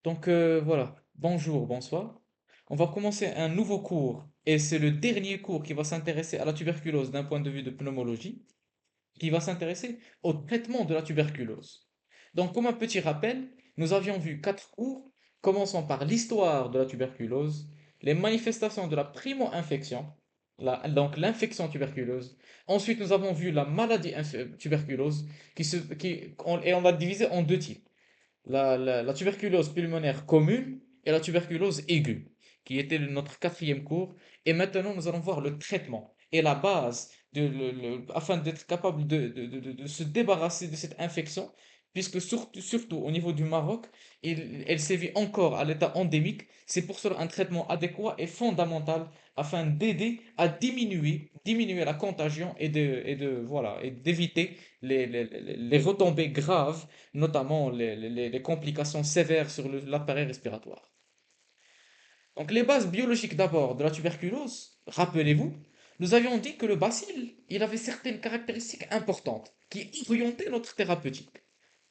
Voilà, bonjour, bonsoir. On va commencer un nouveau cours et c'est le dernier cours qui va s'intéresser à la tuberculose d'un point de vue de pneumologie, qui va s'intéresser au traitement de la tuberculose. Donc comme un petit rappel, nous avions vu quatre cours, commençant par l'histoire de la tuberculose, les manifestations de la primo-infection, donc l'infection tuberculeuse. Ensuite, nous avons vu la maladie tuberculose et on l'a divisé en deux types la tuberculose pulmonaire commune et la tuberculose aiguë, qui était notre quatrième cours. Et maintenant, nous allons voir le traitement et la base afin d'être capable de se débarrasser de cette infection, puisque surtout au niveau du Maroc, elle sévit encore à l'état endémique. C'est pour cela un traitement adéquat est fondamental afin d'aider à diminuer la contagion voilà, et d'éviter les retombées graves, notamment les complications sévères sur l'appareil respiratoire. Donc les bases biologiques d'abord de la tuberculose, rappelez-vous, nous avions dit que le bacille, il avait certaines caractéristiques importantes qui orientaient notre thérapeutique.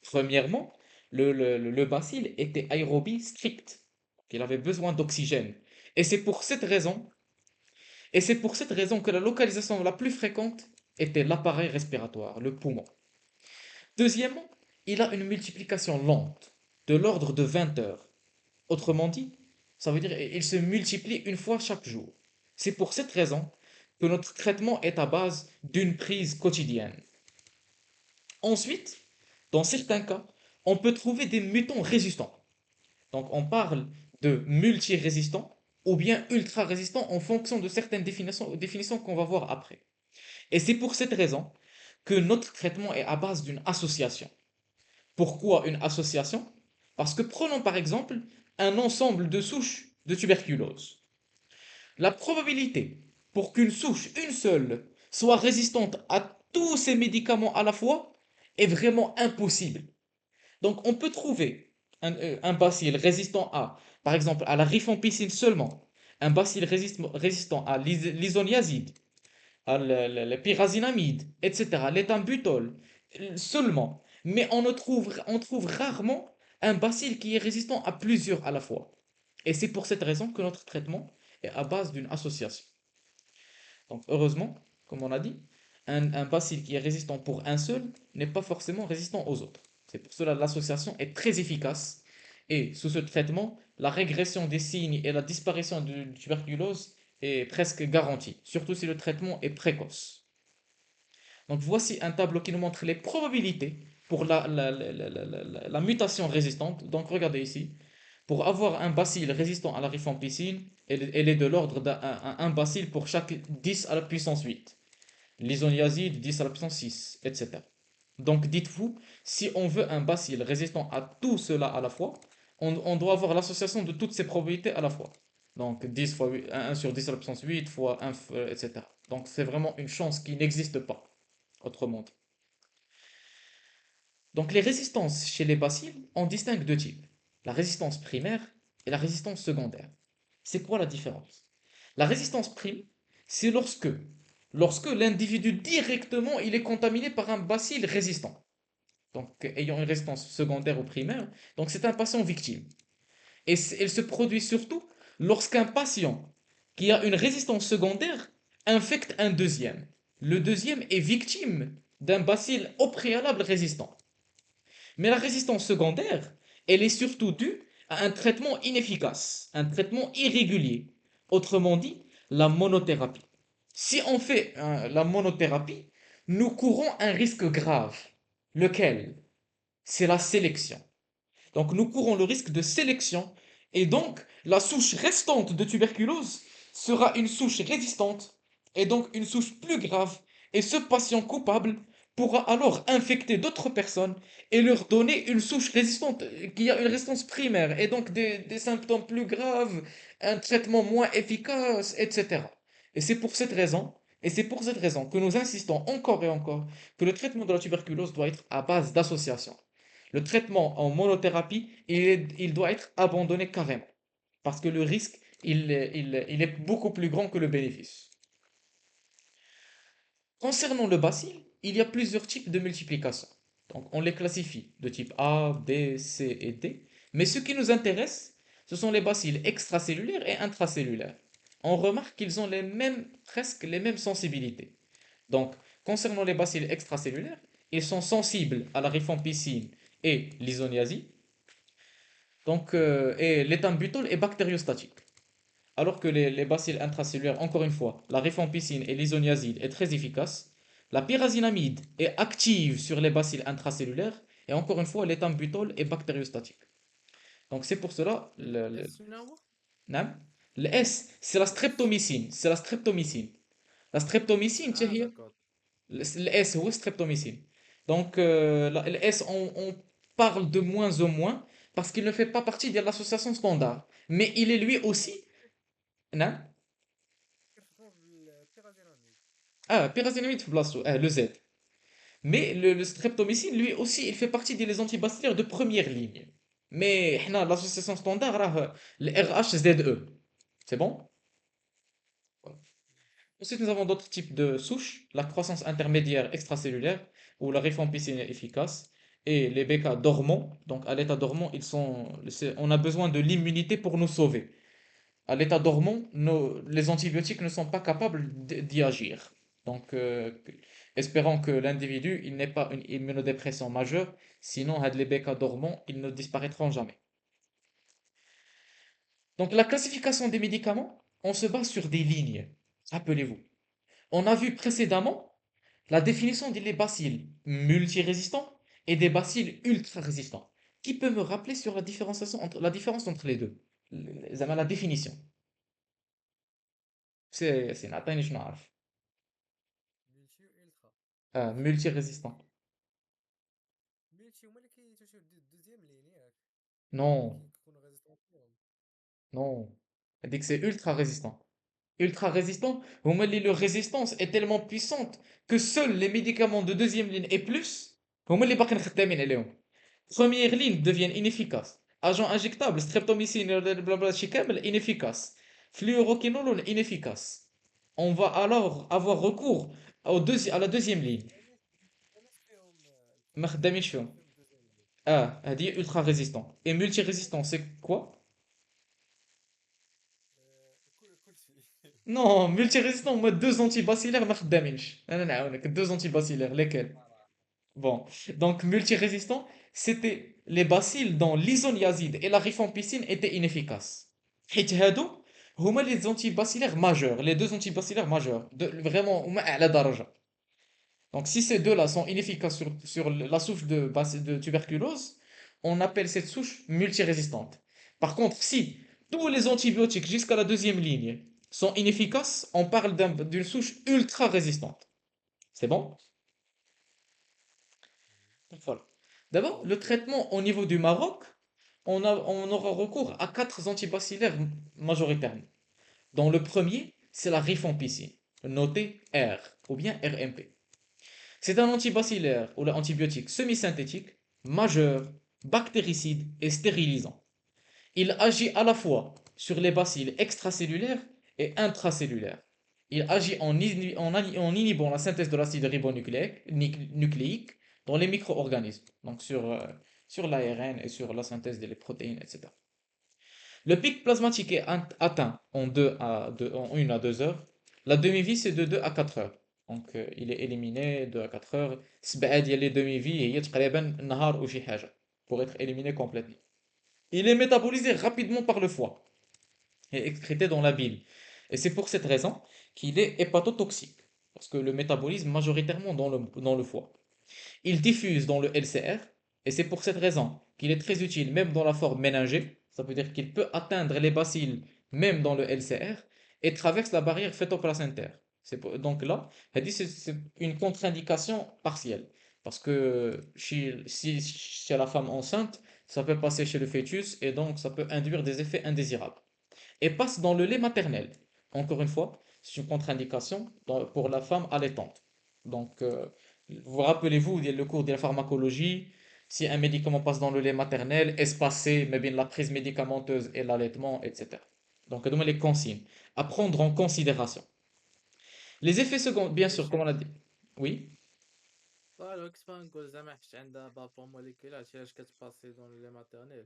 Premièrement, le bacille était aérobie strict, il avait besoin d'oxygène. Et c'est pour cette raison, et c'est pour cette raison que la localisation la plus fréquente était l'appareil respiratoire, le poumon. Deuxièmement, il a une multiplication lente, de l'ordre de 20 heures. Autrement dit, ça veut dire qu'il se multiplie une fois chaque jour. C'est pour cette raison que notre traitement est à base d'une prise quotidienne. Ensuite, dans certains cas, on peut trouver des mutants résistants. Donc on parle de multirésistants ou bien ultra-résistants en fonction de certaines définitions qu'on va voir après. Et c'est pour cette raison que notre traitement est à base d'une association. Pourquoi une association? Parce que prenons par exemple un ensemble de souches de tuberculose. La probabilité pour qu'une souche, une seule, soit résistante à tous ces médicaments à la fois est vraiment impossible. Donc on peut trouver un bacille résistant par exemple, à la rifampicine seulement, un bacille résistant à l'isoniazide, à le pyrazinamide, etc., l'éthambutol, seulement. Mais on trouve rarement un bacille qui est résistant à plusieurs à la fois. Et c'est pour cette raison que notre traitement est à base d'une association. Donc heureusement, comme on a dit, un bacille qui est résistant pour un seul n'est pas forcément résistant aux autres. C'est pour cela que l'association est très efficace. Et sous ce traitement, la régression des signes et la disparition de tuberculose est presque garantie, surtout si le traitement est précoce. Donc voici un tableau qui nous montre les probabilités pour la mutation résistante. Donc regardez ici, pour avoir un bacille résistant à la rifampicine, elle est de l'ordre d'un bacille pour chaque 10 à la puissance 8. L'isoniazide 10 à la puissance 6, etc. Donc dites-vous, si on veut un bacille résistant à tout cela à la fois, on doit avoir l'association de toutes ces probabilités à la fois. Donc 10 fois 8, 1 sur 10 à la puissance 8 fois 1, etc. Donc c'est vraiment une chance qui n'existe pas, autrement dit. Donc les résistances chez les bacilles, on distingue deux types. La résistance primaire et la résistance secondaire. C'est quoi la différence? La résistance prime, c'est lorsque l'individu directement il est contaminé par un bacille résistant. Donc ayant une résistance secondaire ou primaire, donc c'est un patient victime. Et elle se produit surtout lorsqu'un patient qui a une résistance secondaire infecte un deuxième. Le deuxième est victime d'un bacille au préalable résistant. Mais la résistance secondaire, elle est surtout due à un traitement inefficace, un traitement irrégulier. Autrement dit, la monothérapie. Si on fait la monothérapie, nous courons un risque grave. Lequel? C'est la sélection. Donc nous courons le risque de sélection et donc la souche restante de tuberculose sera une souche résistante et donc une souche plus grave et ce patient coupable pourra alors infecter d'autres personnes et leur donner une souche résistante qui a une résistance primaire et donc des symptômes plus graves, un traitement moins efficace, etc. Et c'est pour cette raison, et c'est pour cette raison que nous insistons encore et encore que le traitement de la tuberculose doit être à base d'association. Le traitement en monothérapie, il doit être abandonné carrément. Parce que le risque, il est beaucoup plus grand que le bénéfice. Concernant le bacille, il y a plusieurs types de multiplication. Donc on les classifie de type A, B, C et D. Mais ce qui nous intéresse, ce sont les bacilles extracellulaires et intracellulaires. On remarque qu'ils ont presque les mêmes sensibilités. Donc, concernant les bacilles extracellulaires, ils sont sensibles à la rifampicine et l'isoniazide, et l'éthambutol est bactériostatique. Alors que les bacilles intracellulaires, encore une fois, la rifampicine et l'isoniazide est très efficace. La pyrazinamide est active sur les bacilles intracellulaires, et encore une fois, l'éthambutol est bactériostatique. Donc c'est pour cela, الاس شنو هو؟ نعم. le S, c'est la streptomycine. C'est la streptomycine. La streptomycine, tu اه sais, داكور. le S, oui, streptomycine. Donc, le S, on parle de moins en moins parce qu'il ne fait pas partie de l'association standard. Mais il est lui aussi. Non. كنخدمو بالبيرازيناميد. Ah, pyrazinamide في بلاصتو, le Z. Mais le streptomycine, lui aussi, il fait partie des antibactériens de première ligne. Mais احنا, l'association standard, le RHZE. C'est bon? Voilà. Ensuite, nous avons d'autres types de souches, la croissance intermédiaire extracellulaire, où la rifampicine est efficace, et les BK dormants. Donc, à l'état dormant, on a besoin de l'immunité pour nous sauver. À l'état dormant, les antibiotiques ne sont pas capables d'y agir. Donc, espérons que l'individu, il n'ait pas une immunodépression majeure, sinon, had les BK dormants, ils ne disparaîtront jamais. Donc, la classification des médicaments, on se base sur des lignes. Rappelez-vous. On a vu précédemment la définition des bacilles multirésistants et des bacilles ultra-résistants. Qui peut me rappeler sur la différence entre les deux? La définition. C'est نعطيني شنو نعرف. ملتي و الترا. Multirésistant. ملتي هما اللي كيتوشيو دوزيام لين ياك، اللي Non, كيكونوا ريزيستون فيهم. non. Elle dit que c'est ultra-résistant. Ultra-résistant, vous me dites, leur résistance est tellement puissante que seuls les médicaments de deuxième ligne et plus, vous me les باقي خدامين عليهم. Première ligne deviennent inefficaces. Agent injectable, streptomycine, blablabla, شي كامل, inefficace. Fluoroquinolone, inefficace. On va alors avoir recours à la deuxième ligne. الخامس فيهم ما الخامس خدامينش الخامس فيهم. فيهم دوزيام لين. Ah, elle dit ultra résistant. Et multirésistant, c'est quoi? كلشي. Non, multirésistant, moi deux antibacillaires ما خدامينش. انا نعاونك, deux antibacillaires, lesquels? Bon, donc multirésistant, c'était les bacilles dont l'isoniazide et la rifampicine étaient inefficaces. حيت هادو هما les antibacillaires majeurs, les deux antibacillaires majeurs, vraiment هما أعلى درجة. Donc si ces deux-là sont inefficaces sur la souche de tuberculose, on appelle cette souche multirésistante. Par contre, si tous les antibiotiques jusqu'à la deuxième ligne sont inefficaces, on parle d'une souche ultra résistante. C'est bon? Donc voilà. D'abord, le اوكي. traitement au niveau du Maroc, on aura recours à quatre antibacillaires majoritairement. Dans le premier, c'est la rifampicine, noté R ou bien RMP. C'est un antibacillaire ou l'antibiotique semi-synthétique, majeur, bactéricide et stérilisant. Il agit à la fois sur les bacilles extracellulaires et intracellulaires. Il agit en inhibant la synthèse de l'acide ribonucléique dans les micro-organismes, donc sur l'ARN et sur la synthèse des protéines, etc. Le pic plasmatique est atteint en 1 à 2 heures. La demi-vie, c'est de 2 à 4 heures. Donc, il est éliminé 2 à 4 heures. سبعة ديال les demi-vies هي تقريبا نهار وشي حاجة pour être éliminé complètement. Il est métabolisé rapidement par le foie et excrété dans la bile. Et c'est pour cette raison qu'il est hépatotoxique, parce que le métabolisme majoritairement dans le foie. Il diffuse dans le LCR, et c'est pour cette raison qu'il est très utile même dans la forme méningée, ça veut dire qu'il peut atteindre les bacilles même dans le LCR, et traverse la barrière fœto-placentaire. Donc là, c'est une contre-indication partielle, parce que si chez la femme enceinte, ça peut passer chez le fœtus, et donc ça peut induire des effets indésirables. Et passe dans le lait maternel. Encore une fois, c'est une contre-indication pour la femme allaitante. Donc, vous rappelez-vous, il y a le cours de la pharmacologie, si un médicament passe dans le lait maternel, espacé, mais bien la prise médicamenteuse et l'allaitement, etc. Donc, donner les consignes à prendre en considération. Les effets secondaires, bien sûr, علاش comme on a dit. Oui. والو كنت باغي نقول زعما حيت عندها بابا موليكولار علاش كتباسي دون لي ماتيرنيل.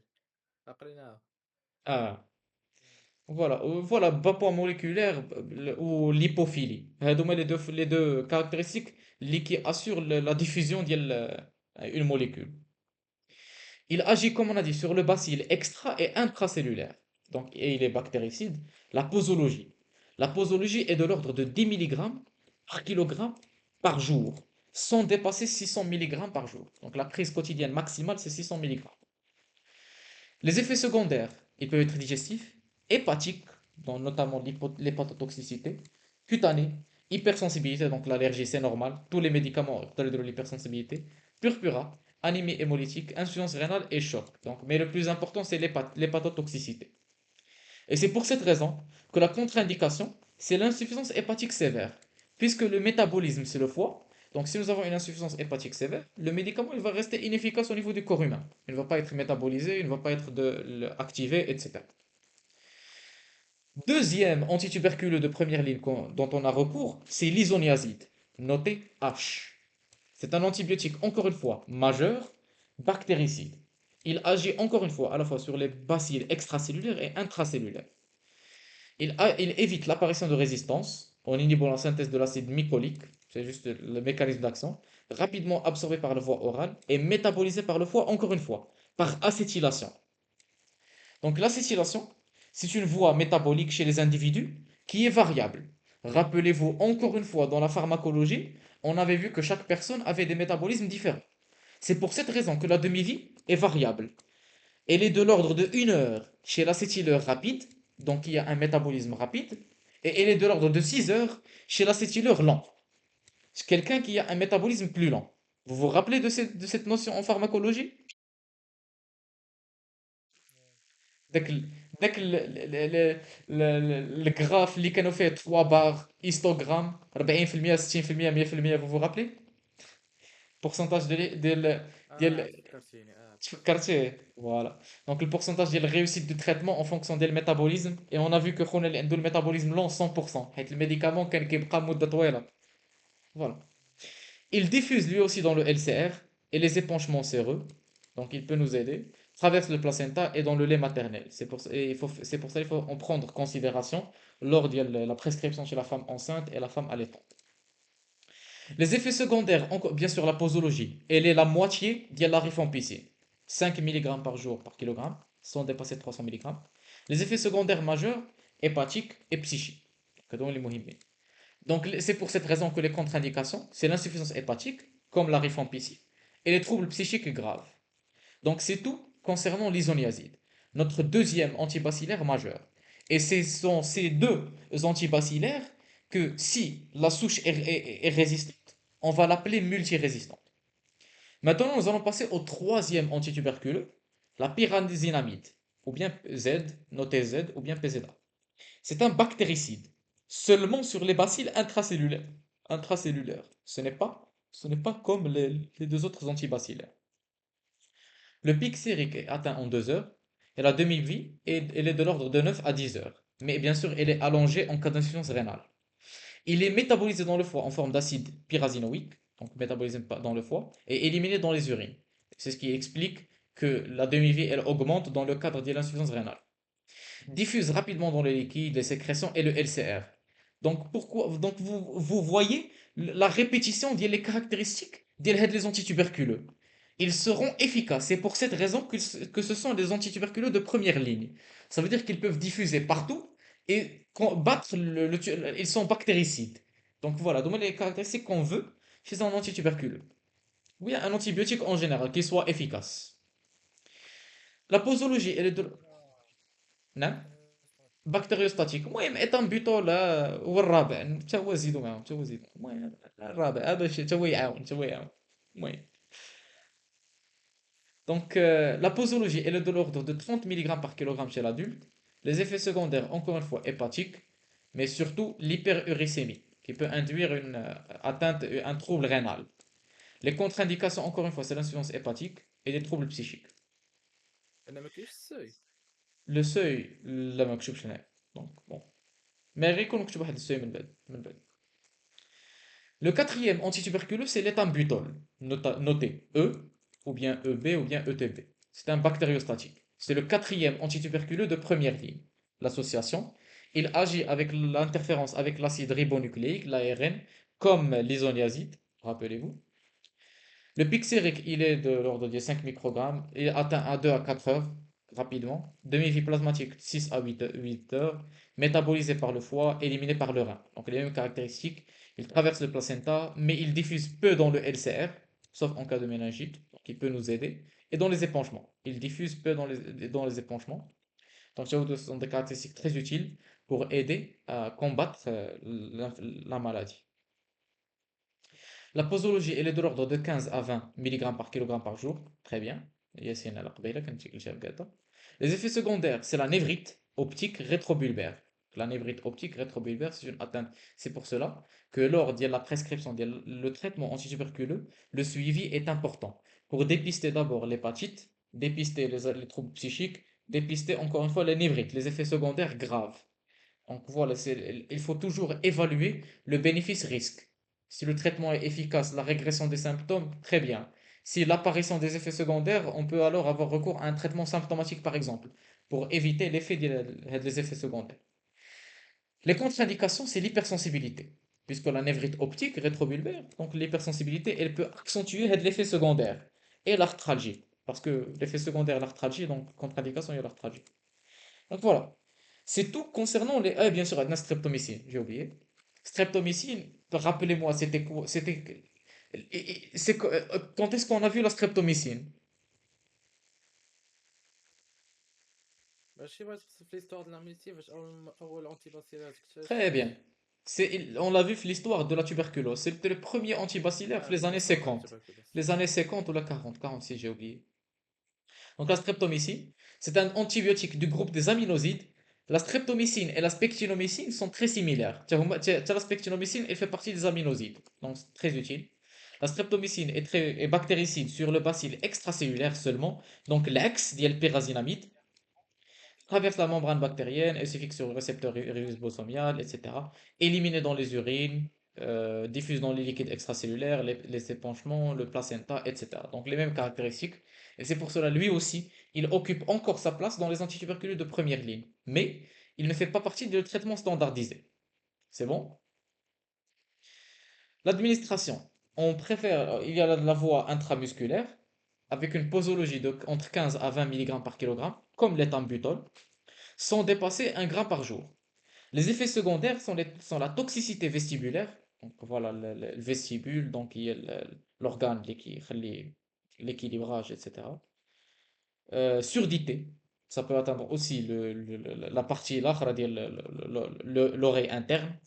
عقلناها. Ah, voilà, bas poids moléculaire ou lipophilie. هادوما les deux caractéristiques qui assurent la diffusion d'une molécule. Il agit, comme on a dit, sur le bacille extra et intracellulaire. Donc, et il est bactéricide. La posologie. La posologie est de l'ordre de 10 milligrammes par kilogramme par jour, sans dépasser 600 milligrammes par jour. Donc, la prise quotidienne maximale, c'est 600 milligrammes. Les effets secondaires, ils peuvent être digestifs, hépatiques, dont notamment l'hépatotoxicité, cutanée, hypersensibilité, donc l'allergie c'est normal, tous les médicaments de l'hypersensibilité, purpura, anémie hémolytique, insuffisance rénale et choc. Donc, mais le plus important c'est l'hépatotoxicité. Et c'est pour cette raison que la contre-indication, c'est l'insuffisance hépatique sévère, puisque le métabolisme c'est le foie. Donc si nous avons une insuffisance hépatique sévère, le médicament il va rester inefficace au niveau du corps humain. Il ne va pas être métabolisé, il ne va pas être activé, etc. Deuxième antituberculeux de première ligne dont on a recours, c'est l'isoniazide, noté H. C'est un antibiotique, encore une fois, majeur, bactéricide. Il agit encore une fois à la fois sur les bacilles extracellulaires et intracellulaires. Il évite l'apparition de résistance en inhibant la synthèse de l'acide mycolique, c'est juste le mécanisme d'action, rapidement absorbé par la voie orale et métabolisé par le foie, encore une fois, par acétylation. Donc l'acétylation, c'est une voie métabolique chez les individus qui est variable. Rappelez-vous, encore une fois, dans la pharmacologie, on avait vu que chaque personne avait des métabolismes différents. C'est pour cette raison que la demi-vie est variable. Elle est de l'ordre de 1 heure chez l'acétyleur rapide, donc il y a un métabolisme rapide, et elle est de l'ordre de 6 heures chez l'acétyleur lent, c'est quelqu'un qui a un métabolisme plus lent. Vous vous rappelez de cette notion en pharmacologie? داك ال- داك الجراف اللي كانوا فيه 3 بار هيستوغرام 40% 60% 100%. vous vous rappelez pourcentage اه ديال فكرتيني اه. تفكرتيه فوالا دونك البورسنتاج ديال الريوسيت دو تريتمون اون فونكسيون ديال الميتابوليزم اي اون ا فيو كو خونا اللي عنده الميتابوليزم لون 100% حيت الميديكامون كان كيبقى مده طويله فوالا. Il diffuse lui aussi dans le LCR et les épanchements séreux, donc il peut nous aider, traverse le placenta et dans le lait maternel. C'est pour ça qu'il faut en prendre considération lors de la prescription chez la femme enceinte et la femme allaitante. Les effets secondaires, bien sûr la posologie, elle est la moitié de la rifampicine, 5 mg par jour par kilogramme, sans dépasser 300 mg. Les effets secondaires majeurs, hépatiques et psychiques. Donc, c'est pour cette raison que les contre-indications, c'est l'insuffisance hépatique, comme la rifampicine, et les troubles psychiques graves. Donc, c'est tout concernant l'isoniazide, notre deuxième antibacillaire majeur. Et ce sont ces deux antibacillaires que, si la souche est résistante, on va l'appeler multirésistante. Maintenant, nous allons passer au troisième antituberculeux, la pyrazinamide, ou bien Z, noté Z, ou bien PZA. C'est un bactéricide, seulement sur les bacilles intracellulaires. Intracellulaires. Ce n'est pas comme les deux autres antibacillaires. Le pic sérique est atteint en 2 heures et la demi-vie elle est de l'ordre de 9 à 10 heures. Mais bien sûr, elle est allongée en cas d'insuffisance rénale. Il est métabolisé dans le foie en forme d'acide pyrazinoïque, donc métabolisé dans le foie, et éliminé dans les urines. C'est ce qui explique que la demi-vie elle augmente dans le cadre de l'insuffisance rénale. Diffuse rapidement dans les liquides, les sécrétions et le LCR. Donc vous voyez la répétition des caractéristiques des antituberculeux. Ils seront efficaces. C'est pour cette raison que ce sont des antituberculeux de première ligne. Ça veut dire qu'ils peuvent diffuser partout et battre ils sont bactéricides. Donc voilà, donc les caractéristiques qu'on veut chez un antituberculeux. Oui, un antibiotique en général qui soit efficace. La posologie, elle est de... Non. بكتيريوستاتيك المهم ايثامبيتول هو الرابع حتى هو زيدو معاهم حتى هو زيدو المهم الرابع باش حتى هو يعاون حتى هو يعاون المهم donc la posologie elle est de l'ordre de 30 mg par kilogramme chez l'adulte. Les effets secondaires encore une fois hépatiques mais surtout l'hyperuricémie qui peut induire une atteinte un trouble rénal. Les contre-indications encore une fois c'est l'insuffisance hépatique et les troubles psychiques. انا ما كاينش السوي. Le seuil لا ما كتبش هنا donc bon mais غير يكون مكتوب واحد السeuil من بعد. Le quatrième antituberculeux, c'est l'éthambutol, noté E, ou bien EB, ou bien ETB. C'est un bactériostatique. C'est le quatrième antituberculeux de première ligne. L'association, il agit avec l'interférence avec l'acide ribonucléique, l'ARN, comme l'isoniazide, rappelez-vous. Le pic sérique, il est de l'ordre de 5 microgrammes, il atteint à 2 à 4 heures rapidement. Demi-vie plasmatique 6 à 8 heures, métabolisé par le foie, éliminé par le rein. Donc les mêmes caractéristiques, il traverse le placenta, mais il diffuse peu dans le LCR, sauf en cas de méningite, donc il peut nous aider, et dans les épanchements. Il diffuse peu dans les épanchements. Donc ce sont des caractéristiques très utiles pour aider à combattre la maladie. La posologie, elle est de l'ordre de 15 à 20 mg par kilogramme par jour. Très bien. Yassine al-Qbeila, كان تيجي لشي بقاتا. Les effets secondaires, c'est la névrite optique rétrobulbaire. La névrite optique rétrobulbaire, c'est une atteinte. C'est pour cela que lors de la prescription, le traitement antituberculeux, le suivi est important. Pour dépister d'abord l'hépatite, dépister les troubles psychiques, dépister encore une fois les névrites, les effets secondaires graves. Donc voilà, il faut toujours évaluer le bénéfice-risque. Si le traitement est efficace, la régression des symptômes, très bien. Si l'apparition des effets secondaires, on peut alors avoir recours à un traitement symptomatique par exemple, pour éviter l'effet des effets secondaires. Les contre-indications, c'est l'hypersensibilité, puisque la névrite optique rétrobulbaire, donc l'hypersensibilité, elle peut accentuer l'effet secondaire et l'arthralgie, parce que l'effet secondaire, l'arthralgie, donc contre-indication, il y a l'arthralgie. Donc voilà. C'est tout concernant les. Ah, bien sûr, la streptomycine, j'ai oublié. Streptomycine, rappelez-moi, c'était quoi? Quand est-ce qu'on a vu la streptomycine? ماشي بغيت تقصد في ليستوار د لا ميسي فاش اول انتي باسيلات Très اكتشفوا. bien. On l'a vu l'histoire de la tuberculose. C'était le premier antibacillaire les années L'histoire de la 50. tuberculose. Les années 50 ou la 40, 46, j'ai oublié. Donc la streptomycine, c'est un antibiotique du groupe des aminosides. La streptomycine et la spectinomycine sont très similaires. La spectinomycine, elle fait partie des aminosides, donc c'est très utile. La streptomycine est bactéricide sur le bacille extracellulaire seulement, donc l'ex, dit pyrazinamide, traverse la membrane bactérienne et se fixe sur le récepteur ribossomial, etc. Éliminé dans les urines, diffuse dans les liquides extracellulaires, les épanchements, le placenta, etc. Donc les mêmes caractéristiques. Et c'est pour cela, lui aussi, il occupe encore sa place dans les antituberculeux de première ligne. Mais il ne fait pas partie du traitement standardisé. C'est bon? L'administration. On préfère, il y a la voie intramusculaire, avec une posologie de entre 15 à 20 mg par kilogramme, comme l'éthambutol, sans dépasser 1 gramme par jour. Les effets secondaires sont la toxicité vestibulaire, donc voilà le vestibule, donc il y a l'organe l'équilibrage, etc. Surdité, ça peut atteindre aussi la partie là, c'est-à-dire l'oreille interne,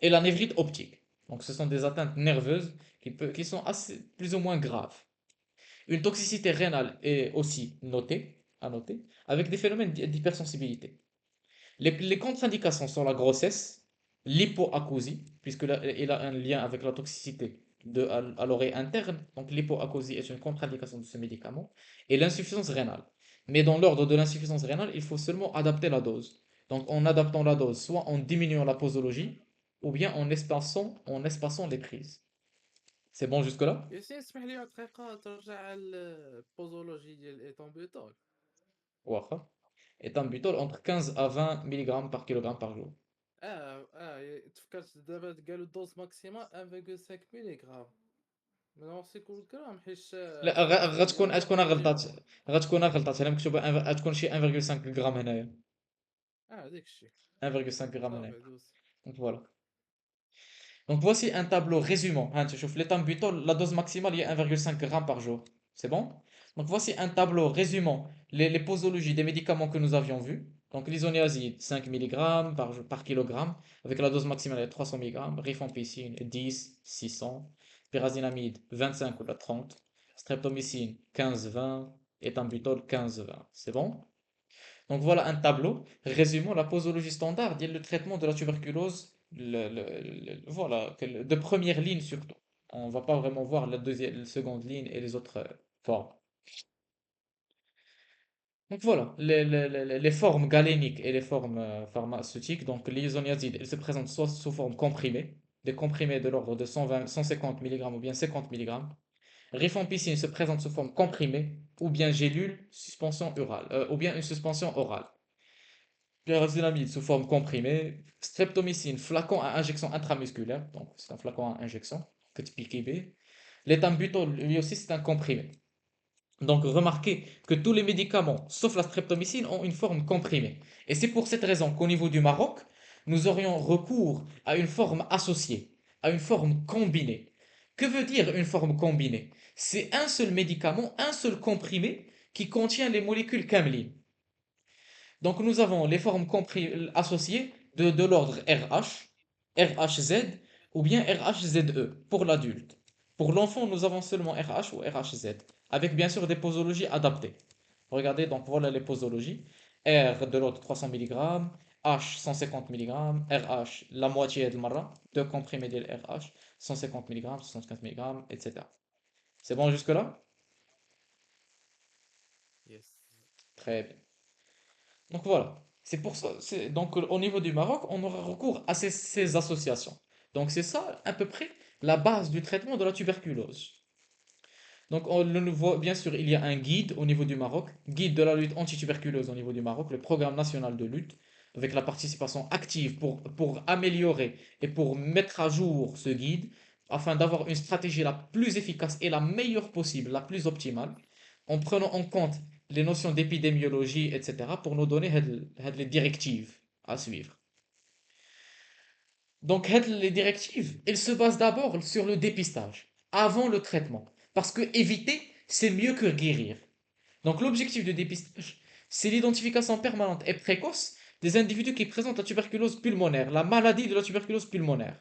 et la névrite optique. Donc ce sont des atteintes nerveuses qui sont plus ou moins graves. Une toxicité rénale est aussi notée, à noter, avec des phénomènes d'hypersensibilité. Les contre-indications sont la grossesse, l'hypoacousie, puisqu'il a un lien avec la toxicité à l'oreille interne, donc l'hypoacousie est une contre-indication de ce médicament, et l'insuffisance rénale. Mais dans l'ordre de l'insuffisance rénale, il faut seulement adapter la dose. Donc en adaptant la dose, soit en diminuant la posologie, ou bien en espaçant les prises. C'est bon jusque-là? ياسين اسمح لي واحد الدقيقة ترجع البوزولوجي ديال ايثامبيتول. Waouh. Et un butol entre 15 à 20 mg par kilogramme par jour. تفكرت دابا قالوا الدوز ماكسيمال 1.5 ملغ. من نسي كل جرام حيت لا هي غتكون غلطات، مينيموم. هنا مكتوبه غتكون شي 1.5 غرام هنايا. داك الشيء. 1.5 غرام هنايا. صافي دوز. Donc voilà. Donc voici un tableau résumant. Hein, tu chauffes l'éthambutol, la dose maximale est 1,5 g par jour. C'est bon? Donc voici un tableau résumant les posologies des médicaments que nous avions vus. Donc l'isoniazide 5 mg par kilogramme avec la dose maximale de 300 mg, rifampicine 10, 600, pyrazinamide 25 ou la 30, streptomycine 15-20, ethambutol 15-20. C'est bon? Donc voilà un tableau résumant la posologie standard et le traitement de la tuberculose, voilà, de première ligne surtout. On va pas vraiment voir la deuxième, la seconde ligne et les autres formes. Donc voilà, les formes galéniques et les formes pharmaceutiques. Donc l'isoniazide, elles se présentent sous forme comprimée, des comprimés de l'ordre de 120, 150 mg ou bien 50 mg. Rifampicine se présente sous forme comprimée, ou bien gélule, suspension orale, ou bien une suspension orale. Pyrazélamide sous forme comprimée, streptomycine, flacon à injection intramusculaire, donc c'est un flacon à injection que tu piques B. L'éthambutol, lui aussi, c'est un comprimé. Donc, remarquez que tous les médicaments, sauf la streptomycine, ont une forme comprimée. Et c'est pour cette raison qu'au niveau du Maroc, nous aurions recours à une forme associée, à une forme combinée. Que veut dire une forme combinée? C'est un seul médicament, un seul comprimé qui contient les molécules cameline. Donc nous avons les formes associées de l'ordre RH, RHZ ou bien RHZE pour l'adulte. Pour l'enfant, nous avons seulement RH ou RHZ, avec bien sûr des posologies adaptées. Regardez, donc voilà les posologies. R de l'ordre 300 mg, H 150 mg, RH la moitié de Mara, 2 comprimés de RH, 150 mg, 75 mg, etc. C'est bon jusque-là? Yes. Très bien. Donc voilà, c'est pour ça. Donc au niveau du Maroc, on aura recours à ces associations. Donc c'est ça à peu près la base du traitement de la tuberculose. Donc on le voit, bien sûr, il y a un guide au niveau du Maroc, guide de la lutte anti-tuberculose au niveau du Maroc, le programme national de lutte, avec la participation active pour améliorer et pour mettre à jour ce guide, afin d'avoir une stratégie la plus efficace et la meilleure possible, la plus optimale, en prenant en compte les notions d'épidémiologie, etc., pour nous donner les directives à suivre. Donc, les directives, elles se basent d'abord sur le dépistage, avant le traitement. Parce que éviter, c'est mieux que guérir. Donc, l'objectif du dépistage, c'est l'identification permanente et précoce des individus qui présentent la tuberculose pulmonaire, la maladie de la tuberculose pulmonaire.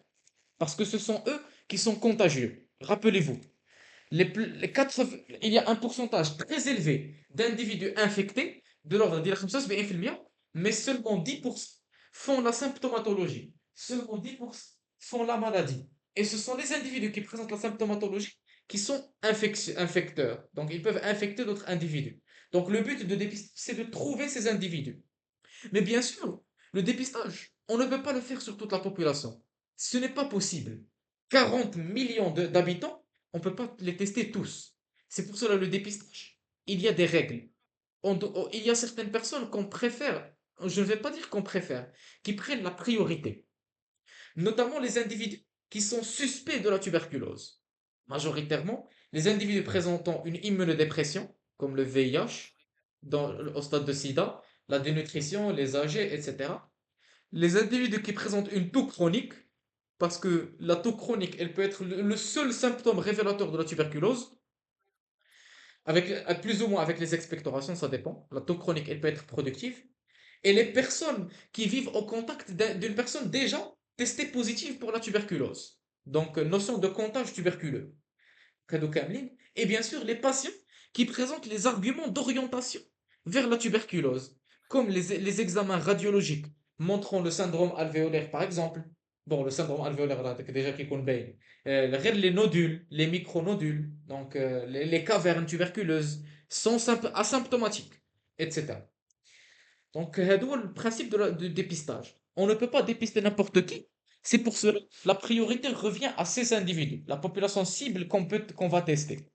Parce que ce sont eux qui sont contagieux. Rappelez-vous, les 80 il y a un pourcentage très élevé d'individus infectés, de l'ordre de 75%, mais seulement 10% font la symptomatologie. Seulement 10% font la maladie. Et ce sont les individus qui présentent la symptomatologie qui sont infecteurs. Donc, ils peuvent infecter d'autres individus. Donc, le but de dépistage, c'est de trouver ces individus. Mais bien sûr, le dépistage, on ne peut pas le faire sur toute la population. Ce n'est pas possible. 40 millions d'habitants, on ne peut pas les tester tous. C'est pour cela le dépistage. Il y a des règles. Il y a certaines personnes qu'on préfère, je ne vais pas dire qu'on préfère, qui prennent la priorité. Notamment les individus qui sont suspects de la tuberculose. Majoritairement, les individus présentant une immunodépression, comme le VIH, au stade de SIDA, la dénutrition, les âgés, etc. Les individus qui présentent une toux chronique, parce que la toux chronique, elle peut être le seul symptôme révélateur de la tuberculose, avec, plus ou moins avec les expectorations, ça dépend. La toux chronique, elle peut être productive. Et les personnes qui vivent au contact d'une personne déjà testée positive pour la tuberculose. Donc, notion de comptage tuberculeux, prédocameline. Et bien sûr, les patients qui présentent les arguments d'orientation vers la tuberculose, comme les examens radiologiques montrant le syndrome alvéolaire, par exemple. Bon, le syndrome alvéolaire, là, déjà qui connaît bien. Les nodules, les micronodules, donc les cavernes tuberculeuses, sont asymptomatiques, etc. Donc, هذا le principe du dépistage. On ne peut pas dépister n'importe qui. C'est pour cela la priorité revient à ces individus, la population cible qu'on va tester.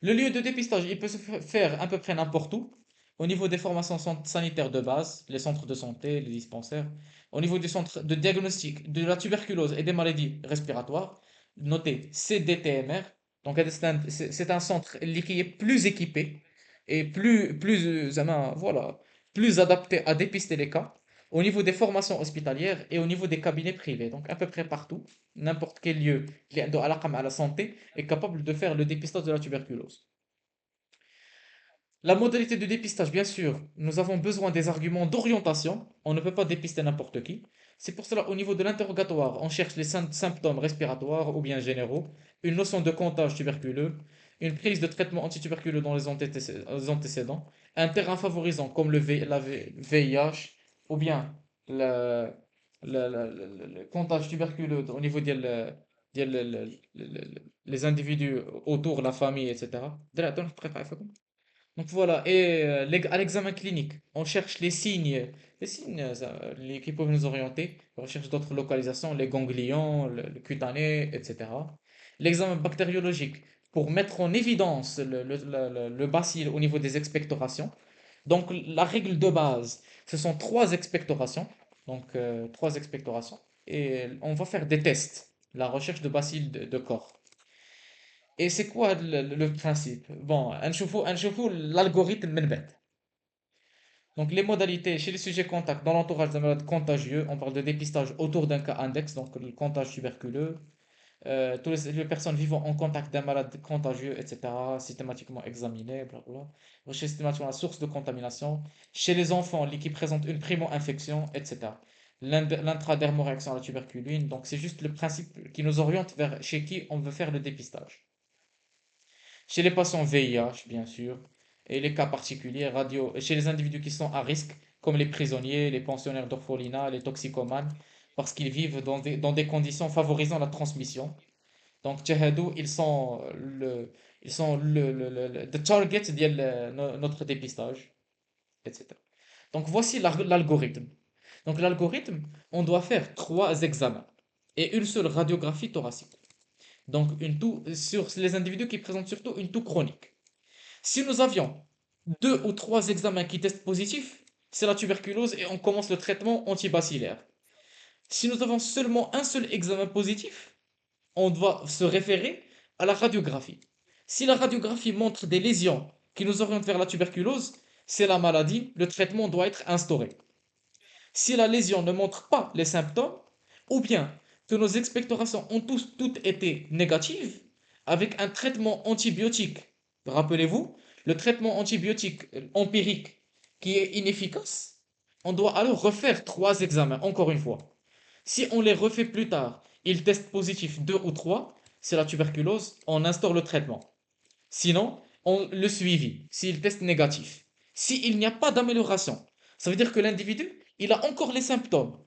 Le lieu de dépistage, il peut se faire à peu près n'importe où. Au niveau des formations sanitaires de base, les centres de santé, les dispensaires. Au niveau du centre de diagnostic de la tuberculose et des maladies respiratoires, notez CDTMR. Donc, c'est un centre qui est plus équipé et voilà, plus adapté à dépister les cas. Au niveau des formations hospitalières et au niveau des cabinets privés, donc à peu près partout, n'importe quel lieu qui est à la santé est capable de faire le dépistage de la tuberculose. La modalité de dépistage, bien sûr, nous avons besoin des arguments d'orientation. On ne peut pas dépister n'importe qui. C'est pour cela, au niveau de l'interrogatoire, on cherche les symptômes respiratoires ou bien généraux, une notion de comptage tuberculeux, une prise de traitement antituberculeux dans les antécédents, un terrain favorisant comme la VIH ou bien le, le comptage tuberculeux au niveau les individus autour, la famille, etc. Donc voilà, et à l'examen clinique, on cherche les signes qui peuvent nous orienter. On recherche d'autres localisations, les ganglions, le cutané, etc. L'examen bactériologique, pour mettre en évidence le bacille au niveau des expectorations. Donc, la règle de base, ce sont trois expectorations. Donc, trois expectorations. Et on va faire des tests, la recherche de bacilles de corps. Et c'est quoi le principe? Bon, نشوفوا l'algorithme من بعد. Donc, les modalités chez les sujets contacts dans l'entourage d'un malade contagieux, on parle de dépistage autour d'un cas index, donc le comptage tuberculeux. Toutes les personnes vivant en contact d'un malade contagieux, etc., systématiquement examinées, blablabla. Rechercher systématiquement la source de contamination. Chez les enfants, qui présentent une primo-infection, etc. L'intradermoréaction à la tuberculine. Donc, c'est juste le principe qui nous oriente vers chez qui on veut faire le dépistage. Chez les patients VIH, bien sûr, et les cas particuliers, chez les individus qui sont à risque, comme les prisonniers, les pensionnaires d'orphelinat, les toxicomanes, parce qu'ils vivent dans des conditions favorisant la transmission. Donc, Tchahadou, ils sont the target de notre dépistage, etc. Donc, voici l'algorithme. Donc, l'algorithme, on doit faire trois examens et une seule radiographie thoracique. Donc, une toux sur les individus qui présentent surtout une toux chronique. Si nous avions deux ou trois examens qui testent positifs, c'est la tuberculose et on commence le traitement antibacillaire. Si nous avons seulement un seul examen positif, on doit se référer à la radiographie. Si la radiographie montre des lésions qui nous orientent vers la tuberculose, c'est la maladie, le traitement doit être instauré. Si la lésion ne montre pas les symptômes, ou bien que nos expectorations ont toutes été négatives, avec un traitement antibiotique, rappelez-vous, le traitement antibiotique empirique qui est inefficace, on doit alors refaire trois examens, encore une fois. Si on les refait plus tard, ils testent positif 2 ou 3, c'est la tuberculose, on instaure le traitement. Sinon, on le suivi, s'il teste négatif. S'il n'y a pas d'amélioration, ça veut dire que l'individu, il a encore les symptômes.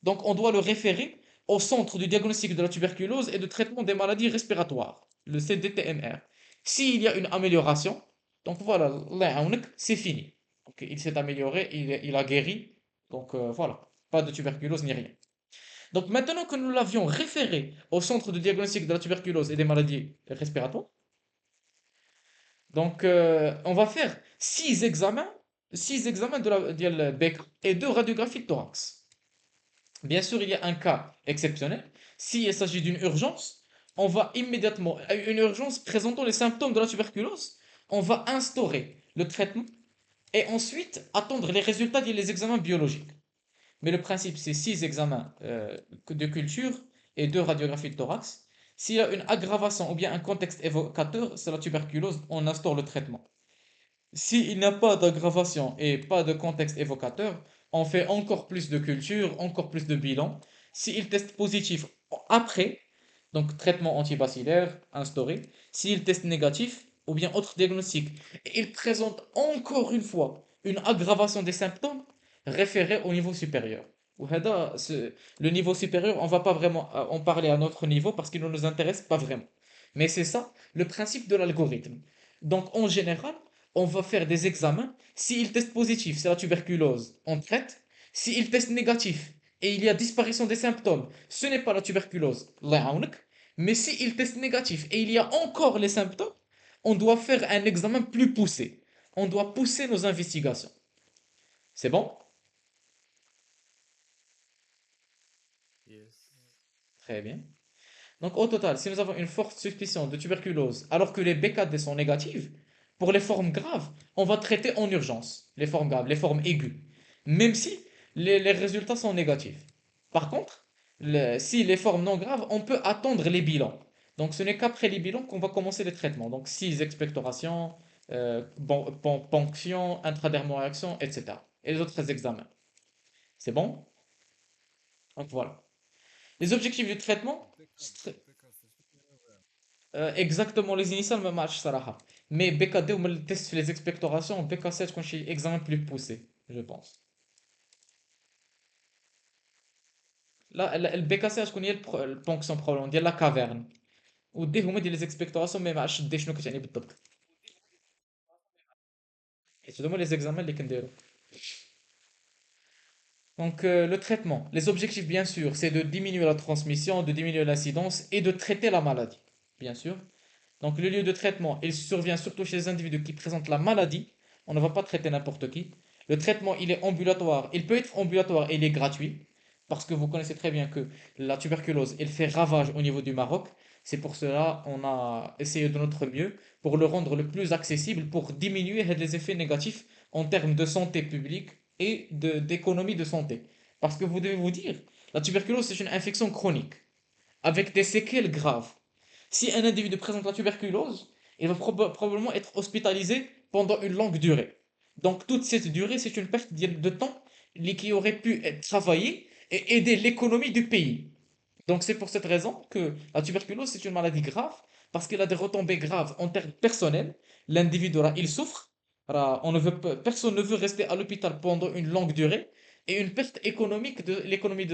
Donc, on doit le référer au centre du diagnostic de la tuberculose et de traitement des maladies respiratoires, le CDTMR. S'il y a une amélioration, donc voilà, c'est fini. Donc, il s'est amélioré, il a guéri. Donc voilà, pas de tuberculose ni rien. Donc maintenant que nous l'avions référé au centre de diagnostic de la tuberculose et des maladies respiratoires, donc on va faire six examens de la bec et deux radiographies de thorax. Bien sûr, il y a un cas exceptionnel. S'il s'agit d'une urgence, on va immédiatement, une urgence présentant les symptômes de la tuberculose, on va instaurer le traitement et ensuite attendre les résultats des examens biologiques. Mais le principe, c'est six examens de culture et deux radiographies de thorax. S'il y a une aggravation ou bien un contexte évocateur, c'est la tuberculose, on instaure le traitement. S'il n'y a pas d'aggravation et pas de contexte évocateur, on fait encore plus de culture, encore plus de bilan. S'il teste positif après, donc traitement antibacillaire instauré. S'il teste négatif, ou bien autre diagnostic, et il présente encore une fois une aggravation des symptômes, référé au niveau supérieur. Le niveau supérieur, on va pas vraiment en parler à notre niveau parce qu'il ne nous intéresse pas vraiment. Mais c'est ça le principe de l'algorithme. Donc en général, on va faire des examens. S'il teste positif, c'est la tuberculose, on traite. S'il teste négatif et il y a disparition des symptômes, ce n'est pas la tuberculose, Allah يعاونك. Mais s'il teste négatif et il y a encore les symptômes, on doit faire un examen plus poussé. On doit pousser nos investigations. C'est bon? Yes. Très bien. Donc au total, si nous avons une forte suspicion de tuberculose alors que les BKD sont négatives, pour les formes graves, on va traiter en urgence les formes graves, les formes aiguës, même si les résultats sont négatifs. Par contre, si les formes non graves, on peut attendre les bilans. Donc ce n'est qu'après les bilans qu'on va commencer les traitements. Donc 6 expectorations, ponction, intradermoréaction, etc. Et les autres examens. C'est bon? Donc voilà. Les objectifs du traitement, exactement les initiales ما match صراحة. Mais BKD ou le test les expectorations BK7 تكون شي examen plus poussé, je pense. لا لا، الBK7 تكون هي البونكسيون بروبليم ديال لا كافيرن ودي هما ديال les expectorations ما عرفتش دي شنو كتعني بالضبط. حيت هما les examens اللي كنديرو. Donc le traitement, les objectifs bien sûr, c'est de diminuer la transmission, de diminuer l'incidence et de traiter la maladie, bien sûr. Donc le lieu de traitement, il survient surtout chez les individus qui présentent la maladie. On ne va pas traiter n'importe qui. Le traitement, il est ambulatoire. Il peut être ambulatoire et il est gratuit. Parce que vous connaissez très bien que la tuberculose, elle fait ravage au niveau du Maroc. C'est pour cela qu'on a essayé de notre mieux pour le rendre le plus accessible, pour diminuer les effets négatifs en termes de santé publique et d'économie de santé. Parce que vous devez vous dire, la tuberculose, c'est une infection chronique avec des séquelles graves. Si un individu présente la tuberculose, il va probablement être hospitalisé pendant une longue durée. Donc toute cette durée, c'est une perte de temps qui aurait pu être travaillé et aider l'économie du pays. Donc c'est pour cette raison que la tuberculose, c'est une maladie grave, parce qu'elle a des retombées graves en termes personnels. L'individu, là, il souffre. Personne ne veut rester à l'hôpital pendant une longue durée. Et une perte économique de l'économie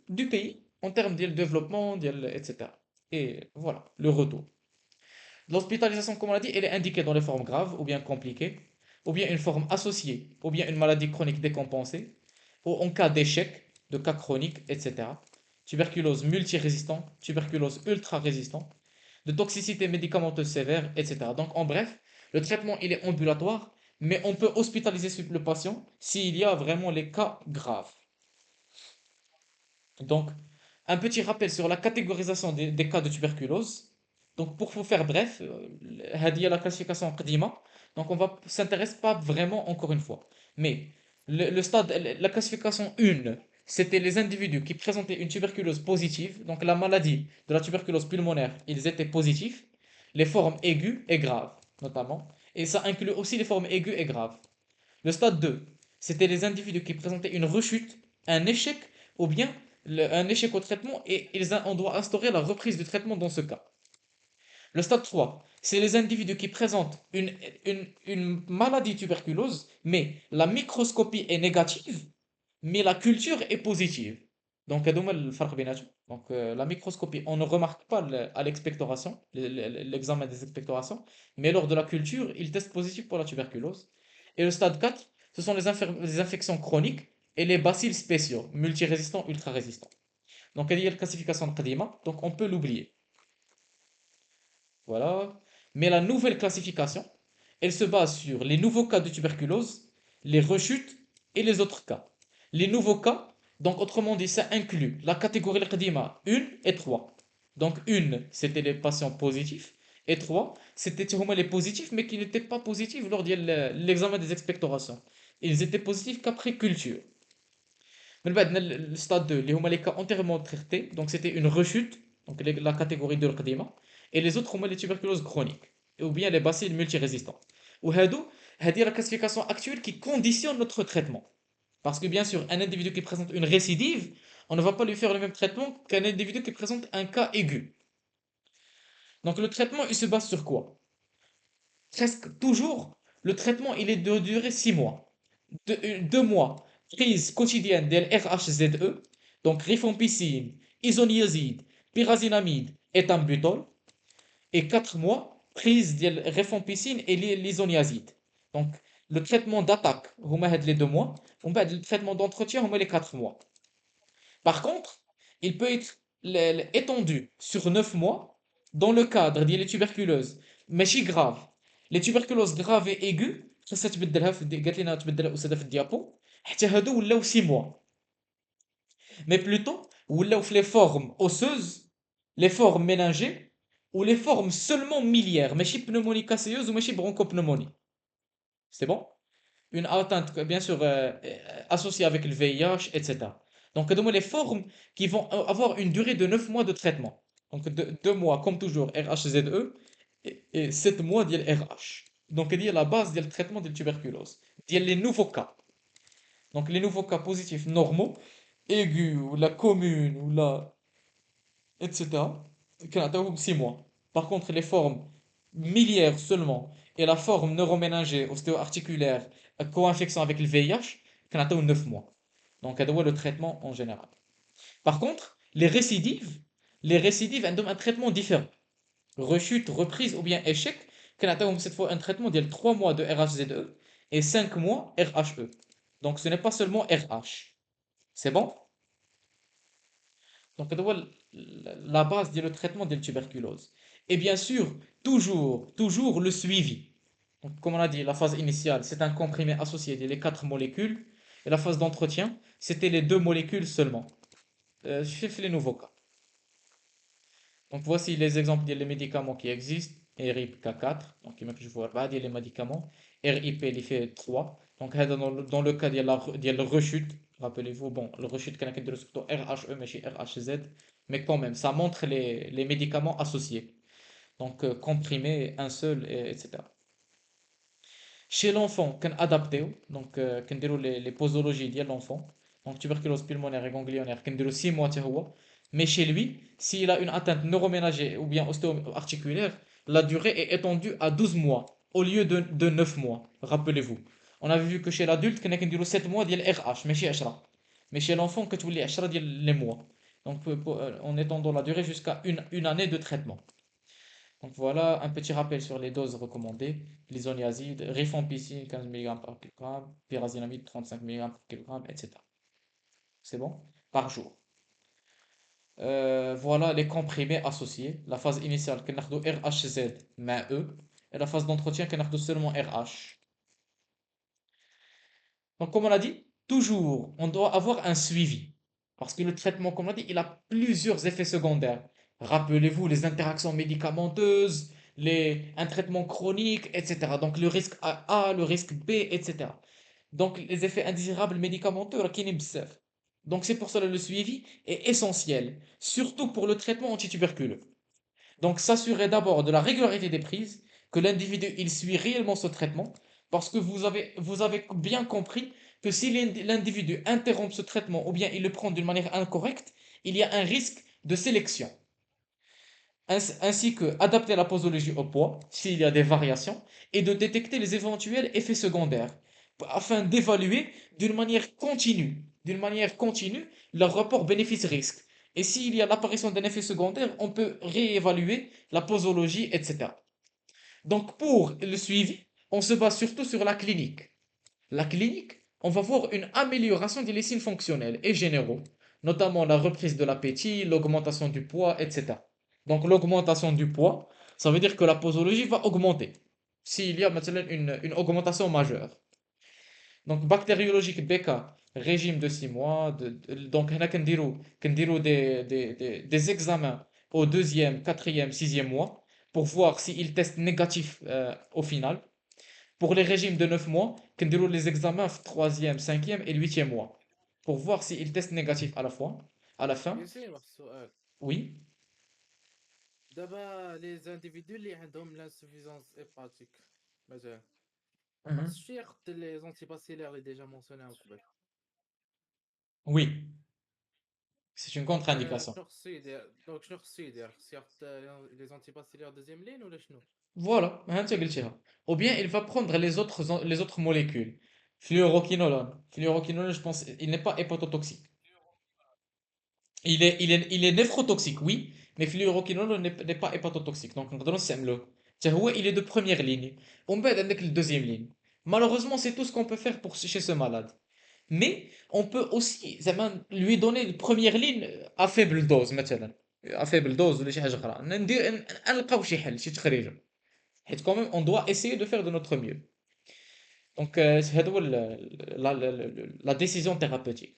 du pays en termes de développement, etc. Et voilà, le retour. L'hospitalisation, comme on l'a dit, elle est indiquée dans les formes graves ou bien compliquées, ou bien une forme associée, ou bien une maladie chronique décompensée, ou en cas d'échec, de cas chroniques, etc. Tuberculose multirésistant, tuberculose ultra-résistant, de toxicité médicamenteuse sévère, etc. Donc, en bref, le traitement, il est ambulatoire, mais on peut hospitaliser le patient s'il y a vraiment les cas graves. Donc, un petit rappel sur la catégorisation des cas de tuberculose. Donc, pour vous faire bref, هذه la classification قديمة. Donc, on va s'intéresse pas vraiment encore une fois. Mais le stade, la classification 1, c'était les individus qui présentaient une tuberculose positive. Donc, la maladie de la tuberculose pulmonaire, ils étaient positifs. Les formes aiguës et graves, notamment. Et ça inclut aussi les formes aiguës et graves. Le stade 2, c'était les individus qui présentaient une rechute, un échec ou bien un échec au traitement et on doit instaurer la reprise du traitement dans ce cas. Le stade 3, c'est les individus qui présentent une maladie tuberculose, mais la microscopie est négative, mais la culture est positive. Donc, la microscopie, on ne remarque pas à l'expectoration, l'examen des expectorations, mais lors de la culture, il teste positif pour la tuberculose. Et le stade 4, ce sont les infections chroniques et les bacilles spéciaux, multirésistants, ultra-résistants. Donc, il y a la classification de Kadima, donc on peut l'oublier. Voilà. Mais la nouvelle classification, elle se base sur les nouveaux cas de tuberculose, les rechutes et les autres cas. Les nouveaux cas, donc autrement dit, ça inclut la catégorie Al-Qadima 1 et 3. Donc 1, c'était les patients positifs, et 3, c'était les positifs, mais qui n'étaient pas positifs lors de l'examen des expectorations. Ils étaient positifs qu'après culture. Mais le stade 2, les cas entièrement traités, donc c'était une rechute, donc la catégorie de l'Qadima, et les autres, les tuberculoses chroniques, ou bien les bacilles multirésistants. Ou hadou, c'est la classification actuelle qui conditionne notre traitement. Parce que bien sûr, un individu qui présente une récidive, on ne va pas lui faire le même traitement qu'un individu qui présente un cas aigu. Donc le traitement, il se base sur quoi? Presque toujours, le traitement, il est de durée 6 mois. 2 mois, prise quotidienne de RHZE, donc rifampicine, isoniazide, pyrazinamide et ethambutol, et 4 mois, prise de rifampicine et l'isoniazide. Donc, le traitement d'attaque, les 2 mois, le traitement d'entretien, les 4 mois. Par contre, il peut être étendu sur 9 mois dans le cadre des tuberculoses ماشي grave. Les tuberculoses graves et aiguës, خاصها تبدلها قالت لنا تبدلها أستاذة في الديابو حتى هادو ولاو 6 mois. Mais plutôt ولاو في les formes osseuses, les formes méningées ou les formes seulement miliaires ماشي pneumonie caseilleuse ou ماشي bronchopneumonie. C'est bon? Une atteinte, bien sûr, associée avec le VIH, etc. Donc, les formes qui vont avoir une durée de 9 mois de traitement. Donc, 2 mois, comme toujours, RHZE, et 7 mois de RH. Donc, il y a la base du traitement de la tuberculose. Il y a les nouveaux cas. Donc, les nouveaux cas positifs normaux, aigus, ou la commune, ou la, etc., qui ont 6 mois. Par contre, les formes miliaires seulement et la forme neuroméningée, ostéo-articulaire, co-infection avec le VIH, qui ont 9 mois. Donc, c'est le traitement en général. Par contre, les récidives ont un traitement différent. Rechute, reprise ou bien échec, qui ont cette fois un traitement de 3 mois de RHZE et 5 mois RHE. Donc, ce n'est pas seulement RH. C'est bon? Donc, la base du traitement de la tuberculose. Et bien sûr, toujours le suivi. Donc, comme on a dit, la phase initiale, c'est un comprimé associé des 4 molécules. Et la phase d'entretien, c'était les 2 molécules seulement. Je fais les nouveaux cas. Donc, voici les exemples des médicaments qui existent. RIP K4, donc كما كتشوفوا 4 ديال les médicaments. RIP il fait 3. Donc هذا dans le cas ديال الرechute, rappelez-vous, bon, le rechute كان كنديرو surtout RHE ماشي RHZ, mais quand même ça montre les médicaments associés. Donc comprimé, un seul, etc. Chez l'enfant, qu'on adapté, donc qu'on déroule les posologies de l'enfant, donc tuberculose pulmonaire et ganglionnaire, qu'on déroule 6 mois, mais chez lui, s'il a une atteinte neuroménagère ou bien ostéo-articulaire, la durée est étendue à 12 mois au lieu de 9 mois. Rappelez-vous. On avait vu que chez l'adulte, qu'on a qu'on déroule 7 mois de RH, mais chez Ashra. Mais chez l'enfant, que tu voulais Ashra les mois. Donc en étendant la durée jusqu'à une année de traitement. Donc voilà un petit rappel sur les doses recommandées. L'isoniazide, rifampicine 15 mg par kg, pyrazinamide 35 mg par kg, etc. C'est bon? Par jour. Voilà les comprimés associés. La phase initiale, qu'on a RHZ, mais E. Et la phase d'entretien, qu'on a seulement RH. Donc, comme on a dit, toujours, on doit avoir un suivi. Parce que le traitement, comme on a dit, il a plusieurs effets secondaires. Rappelez-vous les interactions médicamenteuses, un traitement chronique, etc. Donc, le risque A, le risque B, etc. Donc, les effets indésirables médicamenteux, là, qui n'est bzaf. Donc, c'est pour cela que le suivi est essentiel, surtout pour le traitement antituberculeux. Donc, s'assurer d'abord de la régularité des prises, que l'individu il suit réellement ce traitement, parce que vous avez bien compris que si l'individu interrompt ce traitement ou bien il le prend d'une manière incorrecte, il y a un risque de sélection. Ainsi que adapter la posologie au poids, s'il y a des variations, et de détecter les éventuels effets secondaires, afin d'évaluer d'une manière continue, leur rapport bénéfice-risque. Et s'il y a l'apparition d'un effet secondaire, on peut réévaluer la posologie, etc. Donc pour le suivi, on se base surtout sur la clinique. La clinique, on va voir une amélioration des signes fonctionnels et généraux, notamment la reprise de l'appétit, l'augmentation du poids, etc. Donc l'augmentation du poids, ça veut dire que la posologie va augmenter s'il y a maintenant une augmentation majeure. Donc bactériologique BK, régime de 6 mois. Donc هنا كنديروا des examens au deuxième, quatrième, sixième mois pour voir s'ils testent négatif au final. Pour les régimes de 9 mois, qu'on déroule les examens troisième, cinquième et huitième mois. Pour voir s'ils testent négatif à la fois, à la fin. ياسين واحد السؤال. Oui. دابا لي زانديفيدو اللي عندهم لانسوفيزونس هيباتيك مثلا ما Mhm. خصش ياخد لي زونتيباسيلير اللي ديجا مونسيونيهم قبل. Oui, c'est une دونك contre-indication. شنو خصو يدير خصو ياخد لي زونتيباسيلير دوزيام لين ولا شنو؟ Voilà, hein, tu as dit. Ou bien il va prendre les autres molécules. Fluoroquinolone. Fluoroquinolone, je pense, il n'est pas hépatotoxique. Il est néphrotoxique, oui, mais fluoroquinolone n'est pas hépatotoxique. Donc, on il est de première ligne. On peut avec la deuxième ligne. Malheureusement, c'est tout ce qu'on peut faire chez ce malade. Mais on peut aussi lui donner une première ligne à faible dose, مثلا. À faible dose, ولا شي حاجة أخرى. نلقاو شي حل, شي تخريجة. حيت quand même, on doit essayer de faire de notre mieux. Donc, c'est la décision thérapeutique.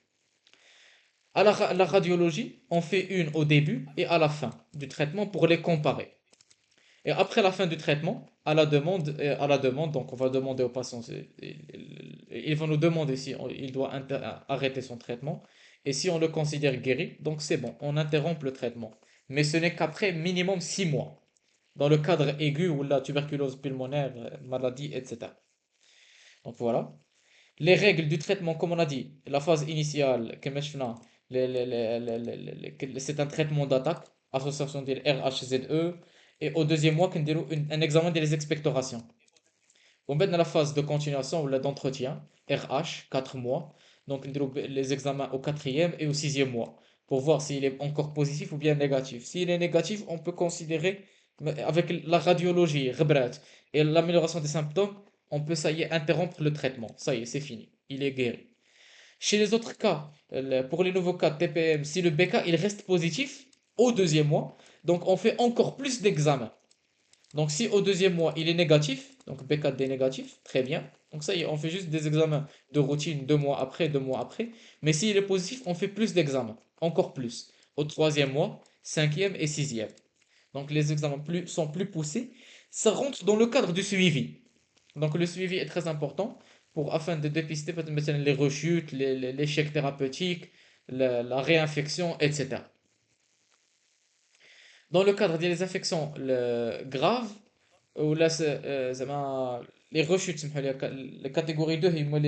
À la radiologie, on fait une au début et à la fin du traitement pour les comparer. Et après la fin du traitement, à la demande, donc on va demander au patient, il va nous demander si il doit arrêter son traitement. Et si on le considère guéri, donc c'est bon, on interrompt le traitement. Mais ce n'est qu'après minimum 6 mois, dans le cadre aigu ou la tuberculose pulmonaire, maladie, etc. Donc voilà. Les règles du traitement, comme on a dit, la phase initiale, كما شفنا, c'est un traitement d'attaque, association de RHZE, et au deuxième mois, كنديروا un examen des expectorations. On met dans la phase de continuation ou d'entretien, RH, 4 mois, donc نديروا les examens au quatrième et au sixième mois, pour voir s'il est encore positif ou bien négatif. S'il est négatif, on peut considérer, avec la radiologie, غبرات, et l'amélioration des symptômes, on peut, ça y est, interrompre le traitement. Ça y est, c'est fini. Il est guéri. Chez les autres cas, pour les nouveaux cas de TPM, si le BK il reste positif, au deuxième mois, donc on fait encore plus d'examens. Donc si au deuxième mois il est négatif, donc B4D négatif, très bien. Donc ça y est, on fait juste des examens de routine 2 mois après, 2 mois après. Mais s'il est positif, on fait plus d'examens, encore plus. Au troisième mois, cinquième et sixième. Donc les examens sont plus poussés. Ça rentre dans le cadre du suivi. Donc le suivi est très important afin de dépister peut-être مثلاً les rechutes, l'échec thérapeutique, la réinfection, etc. Dans le cadre des infections graves, ولا زعما les rechutes سمحوا لي la catégorie 2 هما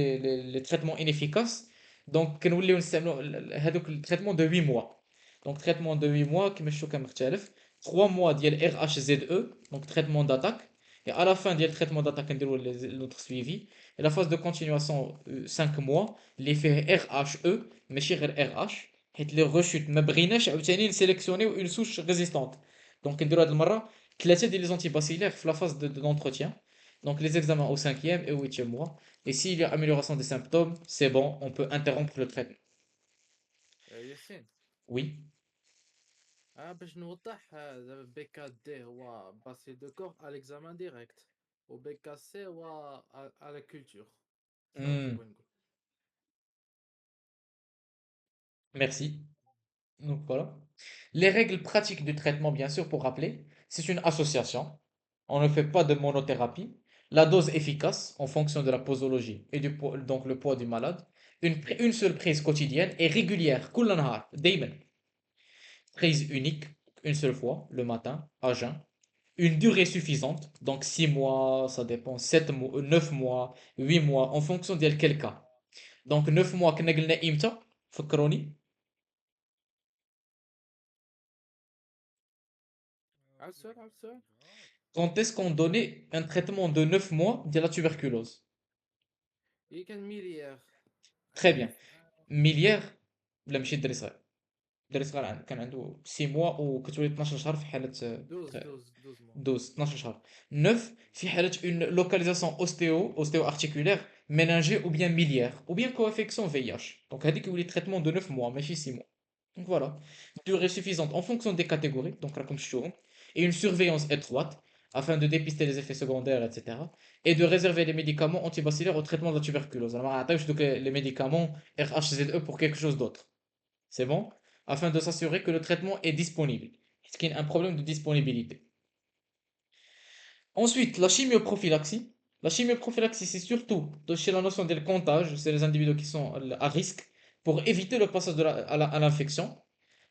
les traitements inefficaces. Donc كنوليو نستعملوا هذوك التريتمون de 8 mois. Donc traitement de 8 mois كما شفتوا كان مختلف. 3 mois ديال RHZE, donc traitement d'attaque. Et à la fin ديال traitement d'attaque نديروا notre suivi. Et la phase de continuation 5 mois اللي فيه RHE ماشي غير RH. حيت les rechutes ما بغيناش عاوتاني نسيليكسيونيو une souche résistante. Donc نديروا هذه المره ثلاثة ديال les antibaciliaires في la phase d'entretien. Donc les examens au cinquième et au huitième mois. Et s'il y a amélioration des symptômes, c'est bon, on peut interrompre le traitement. ياسين. Oui. باش نوضح، دابا بي 4 دي هو باسي دو كور على ليكزامان ديريكت، و بي 4 سي هو على كولتور. هذا اللي Hmm, بغيت نقول. merci. Donc voilà. Les règles pratiques du traitement, bien sûr, pour rappeler, c'est une association. On ne fait pas de monothérapie. La dose efficace en fonction de la posologie et du poids, donc le poids du malade. Une seule prise quotidienne et régulière. كل نهار دايما. Prise unique, une seule fois, le matin, à jeun. Une durée suffisante, donc 6 mois, ça dépend, 7 mois, 9 mois, 8 mois, en fonction de quel cas. Donc 9 mois, كنا قلنا إمتى؟ فكروني. عاود السؤال، عاود السؤال. Quand est-ce qu'on donnait un traitement de 9 mois de la tuberculose? هي كان ميليير. Très bien. عرف. Millière, لا ماشي الدري صغير. الدري صغير كان عنده 6 mois وكتولي 12 شهر في حالة 12 موا. 12 12 شهر. 9 في حالة une localisation ostéo-articulaire méningée ou bien miliaire ou bien co-infection VIH. Donc هذيك يولي traitement de 9 mois ماشي 6 mois. Donc voilà. Durée suffisante en fonction des catégories, donc là comme شفتوهم, et une surveillance étroite afin de dépister les effets secondaires, etc. Et de réserver les médicaments antibacillaires au traitement de la tuberculose. Alors, donc les médicaments RHZE pour quelque chose d'autre. C'est bon? Afin de s'assurer que le traitement est disponible. Est-ce qu'il y a un problème de disponibilité? Ensuite, la chimioprophylaxie. La chimioprophylaxie, c'est surtout chez la notion de comptage, c'est les individus qui sont à risque pour éviter le passage à l'infection,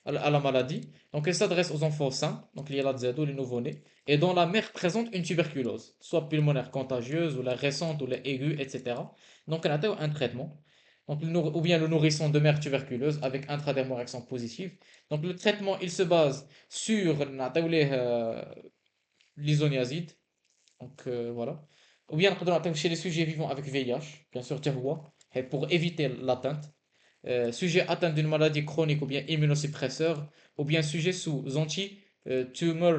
à la maladie. Donc, elle s'adresse aux enfants sains, donc liés à la ZO, les nouveau-nés, et dont la mère présente une tuberculose, soit pulmonaire contagieuse, ou la récente, ou la aiguë, etc. Donc, elle a un traitement. Donc, ou bien le nourrisson de mère tuberculeuse avec intradermorection positive. Donc, le traitement, il se base sur l'isoniazide, donc voilà. Ou bien نقدروا نعطيو chez les sujets vivants avec VIH, bien sûr حتى هو pour éviter l'atteinte. Sujet atteint d'une maladie chronique ou bien immunosuppresseur, ou bien sujet sous anti-tumor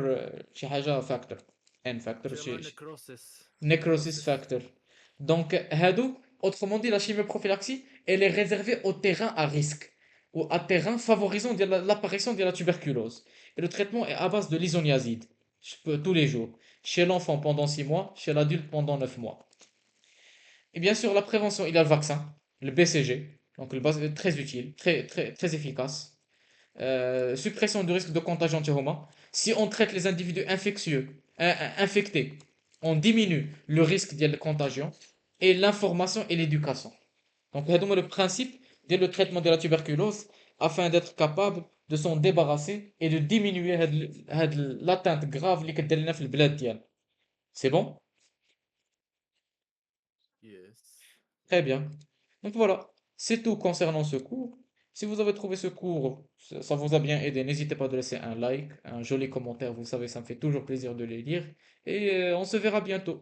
شي حاجة factor, N factor, تيومر نكروسيس. necrosis factor. Donc هادو, autrement dit, la chimioprophylaxie, elle est réservée au terrain à risque ou à terrain favorisant l'apparition de la tuberculose. Et le traitement est à base de l'isoniazide, tous les jours. Chez l'enfant pendant 6 mois, chez l'adulte pendant 9 mois. Et bien sûr, la prévention, il y a le vaccin, le BCG, donc très utile, très efficace. Suppression du risque de contagion anti-Homa. Si on traite les individus infectés, on diminue le risque de contagion et l'information et l'éducation. Donc, c'est le principe de le traitement de la tuberculose afin d'être capable de s'en débarrasser et de diminuer l'atteinte grave اللي كدير لنا في البلاد ديالنا. C'est bon? يس. Très bien. Donc voilà, c'est tout concernant ce cours. Si vous avez trouvé ce cours, ça vous a bien aidé, n'hésitez pas de laisser un like, un joli commentaire, vous savez, ça me fait toujours plaisir de les lire. Et on se verra bientôt.